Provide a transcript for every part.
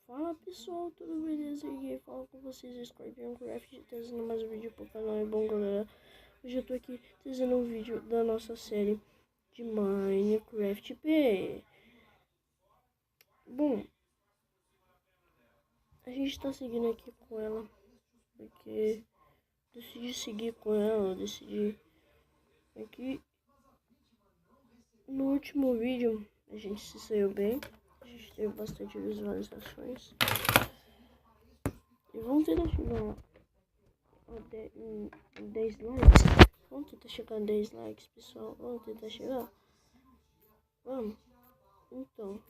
Fala pessoal, tudo beleza? E fala com vocês, Scorpion Craft, trazendo mais um vídeo pro canal. É bom, galera, hoje eu tô aqui trazendo um vídeo da nossa série de Minecraft P. Bom, a gente tá seguindo aqui com ela, porque decidi seguir com ela, decidi aqui. No último vídeo a gente se saiu bem, a gente teve bastante visualizações. E vamos tentar chegar a 10 likes. Vamos tentar chegar a 10 likes, pessoal. Vamos tentar chegar? Vamos. Então,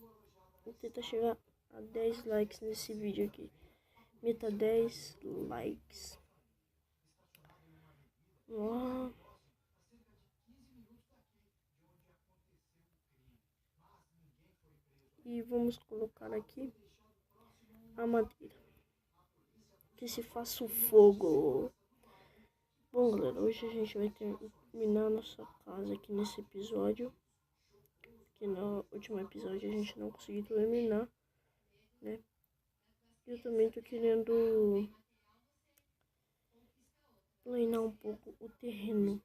vamos tentar chegar a 10 likes nesse vídeo aqui. Meta 10 likes. Vamos lá. E vamos colocar aqui a madeira. Que se faça o fogo. Bom, galera, hoje a gente vai terminar a nossa casa aqui nesse episódio. Que no último episódio a gente não conseguiu terminar, né? Eu também tô querendo planear um pouco o terreno,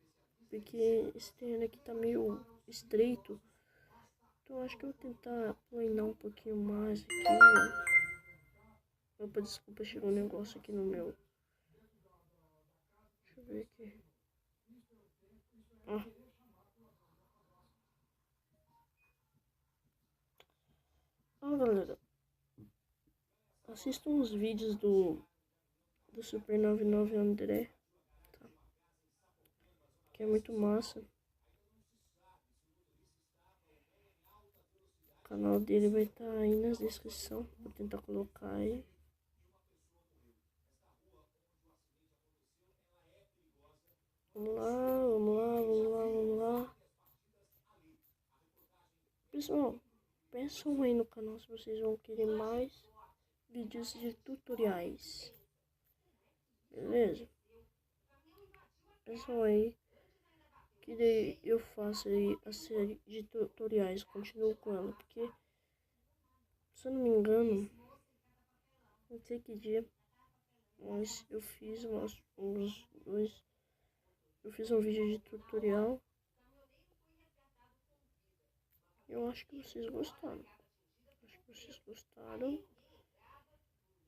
porque esse terreno aqui tá meio estreito. Então acho que eu vou tentar planear um pouquinho mais aqui, ó. Opa, desculpa, chegou um negócio aqui no meu. Deixa eu ver aqui. Galera, assistam os vídeos do Super 99 André, tá? Que é muito massa. O canal dele vai estar aí na descrição. Vou tentar colocar aí. Vamos lá, vamos lá, vamos lá, vamos lá. Pessoal, pensam aí no canal se vocês vão querer mais vídeos de tutoriais. Beleza? Pensam aí que daí eu faço aí a série de tutoriais. Continuo com ela, porque se eu não me engano, não sei que dia, mas eu fiz uns dois. Eu fiz um vídeo de tutorial. Eu acho que vocês gostaram. Acho que vocês gostaram.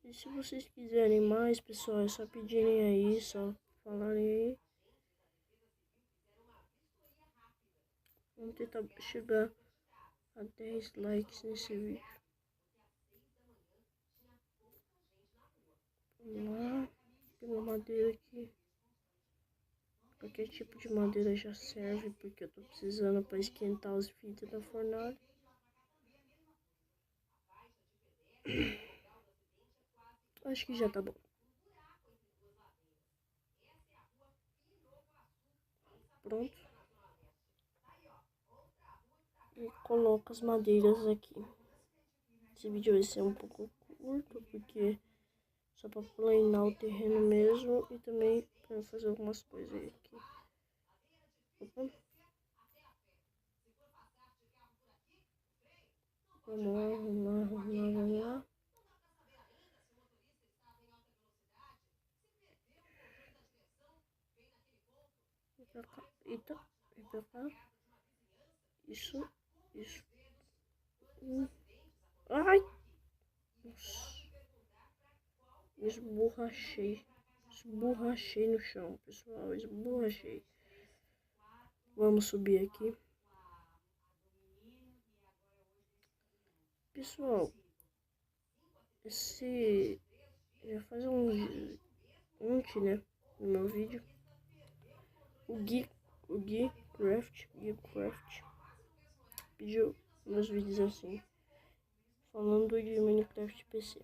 E se vocês quiserem mais, pessoal, é só pedirem aí, só falarem aí. Vamos tentar chegar a 10 likes nesse vídeo. Vamos lá. Pegar madeira aqui. Qualquer tipo de madeira já serve, porque eu tô precisando para esquentar os vidros da fornalha. Acho que já tá bom. Pronto. E coloco as madeiras aqui. Esse vídeo vai ser um pouco curto, porque só para planear o terreno mesmo e também para fazer algumas coisas aí aqui. Opa. Vamos lá, vamos lá, vamos lá, vamos lá. Vem pra cá. Eita, vem pra cá. Isso. Ai! Nossa. Esborrachei no chão, pessoal. Esborrachei. Vamos subir aqui. Pessoal, já faz ontem, né, no meu vídeo, o Gui Craft pediu meus vídeos assim, falando de Minecraft PC.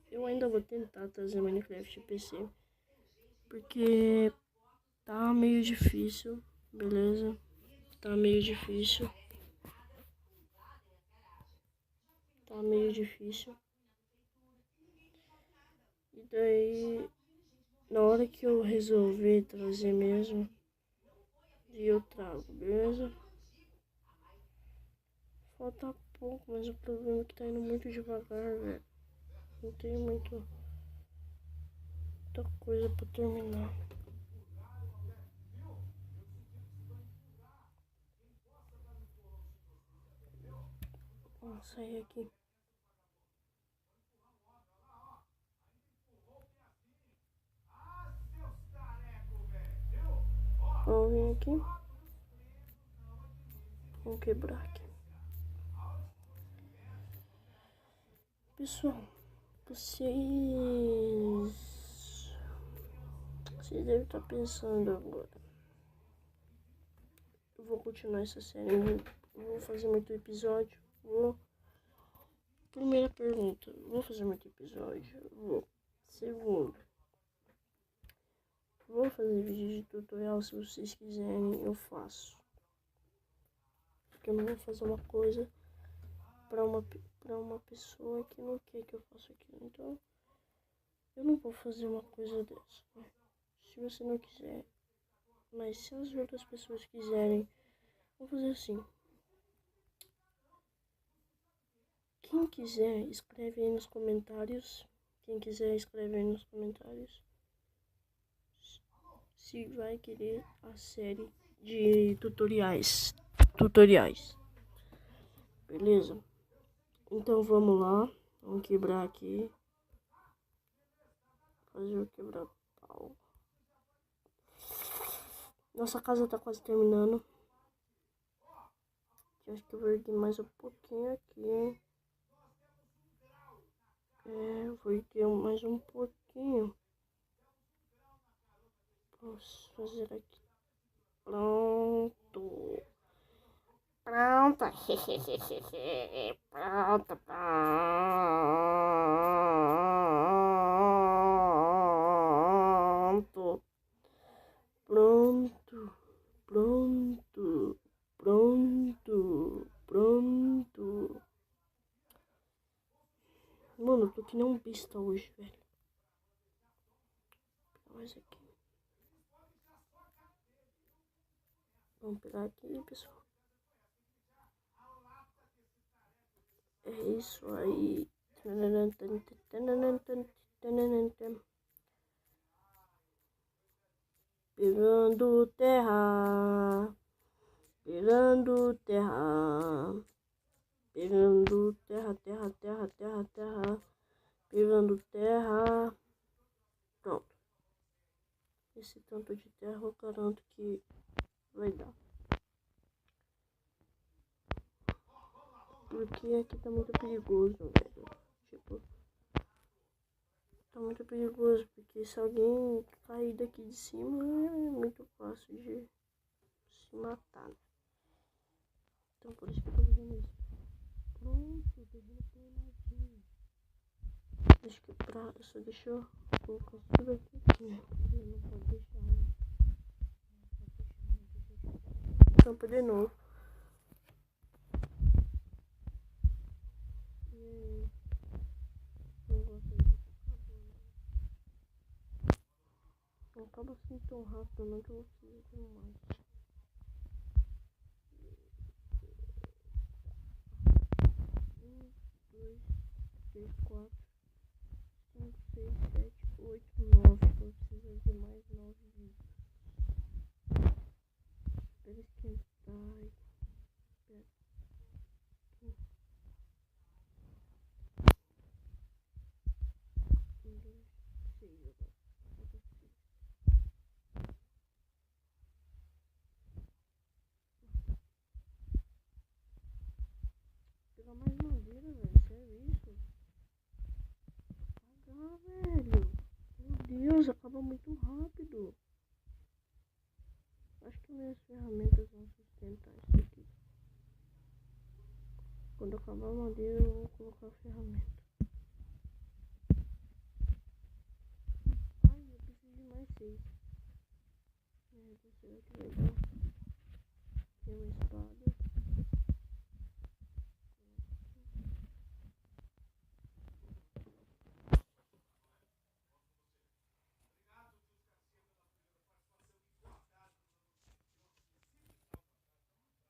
Eu ainda vou tentar trazer Minecraft PC, porque tá meio difícil, beleza? Tá meio difícil. E daí, na hora que eu resolver trazer mesmo, eu trago, beleza? Falta pouco, mas o problema é que tá indo muito devagar, velho. Não tem muita coisa pra terminar. Vamos sair aqui. Vamos vir aqui. Vamos quebrar aqui. Pessoal, vocês devem estar pensando agora. Eu vou continuar essa série. Eu vou fazer muito episódio. Primeira pergunta. Vou fazer muito episódio? Vou. Segundo. Vou fazer vídeo de tutorial. Se vocês quiserem, eu faço. Porque eu não vou fazer uma coisa pra uma pessoa que não quer que eu faça aquilo. Então, eu não vou fazer uma coisa dessa. Se você não quiser. Mas se as outras pessoas quiserem, vou fazer assim. Quem quiser, escreve aí nos comentários. Quem quiser, escreve aí nos comentários. Se vai querer a série de tutoriais. Beleza? Então vamos lá. Vamos quebrar aqui. Fazer o quebra-pau. Nossa casa tá quase terminando. Eu acho que eu vou erguer mais um pouquinho aqui, hein? Vou erguer mais um pouquinho. Posso fazer aqui. Pronto. Pronto. Pronto. Pronto. Mano, eu tô que nem um besta hoje, velho. Mais aqui. Vamos pegar aqui, pessoal. É isso aí. Pegando terra. Pegando terra. Pegando terra. Pegando terra. Pronto. Esse tanto de terra eu garanto que vai dar. Porque aqui tá muito perigoso, velho. Tipo, tá muito perigoso. Porque se alguém cair daqui de cima, é muito fácil de se matar, né? Então por isso que eu tô fazendo isso. Pronto, terreno planadinho. Deixa eu quebrar, só deixa eu colocar tudo aqui, né? Porque não pode deixar, né? Tampa de novo. Não acaba assim tão rápido, não, que eu vou precisar de mais. 1, 2, 3, 4, 5, 6, 7, 8, 9. Vou precisar de mais 9 vídeos. Espera esquentar. Espera. 1, 2, 6 agora. Falta 6. Pegar mais madeira, velho. Sério isso? Pagar, velho. Meu Deus, acaba muito rápido. Acho que minhas ferramentas vão sustentar isso aqui. Quando acabar a madeira, eu vou colocar a ferramenta. Ai, eu preciso de mais 6. Será que vai dar? Tem uma espada.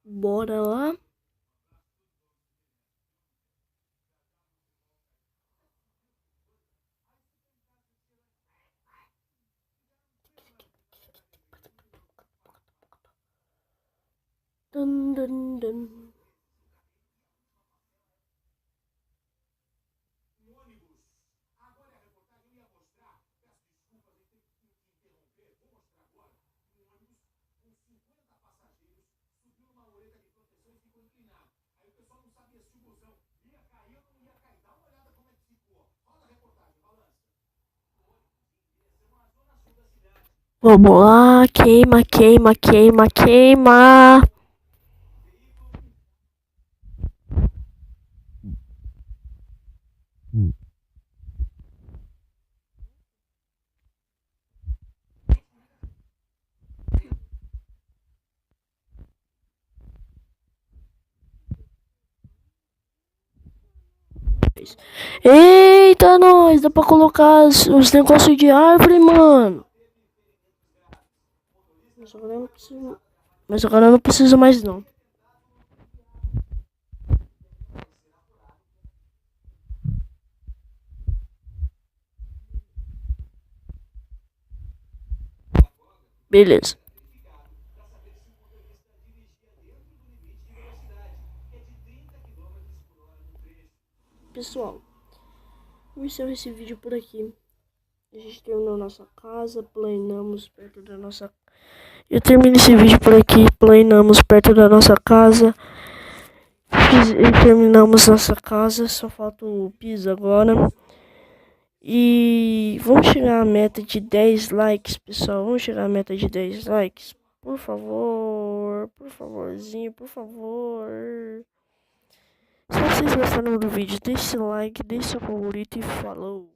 Bora lá. Dun, dun, dun. Vamos lá, queima, queima, queima, queima. Eita, nós, dá pra colocar os negócios de árvore, mano. Mas agora eu não preciso mais, não. Beleza. Pessoal, eu encerro esse vídeo por aqui. A gente terminou nossa casa, planamos perto da nossa... Eu termino esse vídeo por aqui, planamos perto da nossa casa. E terminamos nossa casa, só falta o piso agora. E vamos chegar à meta de 10 likes, pessoal. Vamos chegar à meta de 10 likes. Por favor, por favorzinho, por favor. Se vocês gostaram do vídeo, deixe seu like, deixe seu favorito e falou.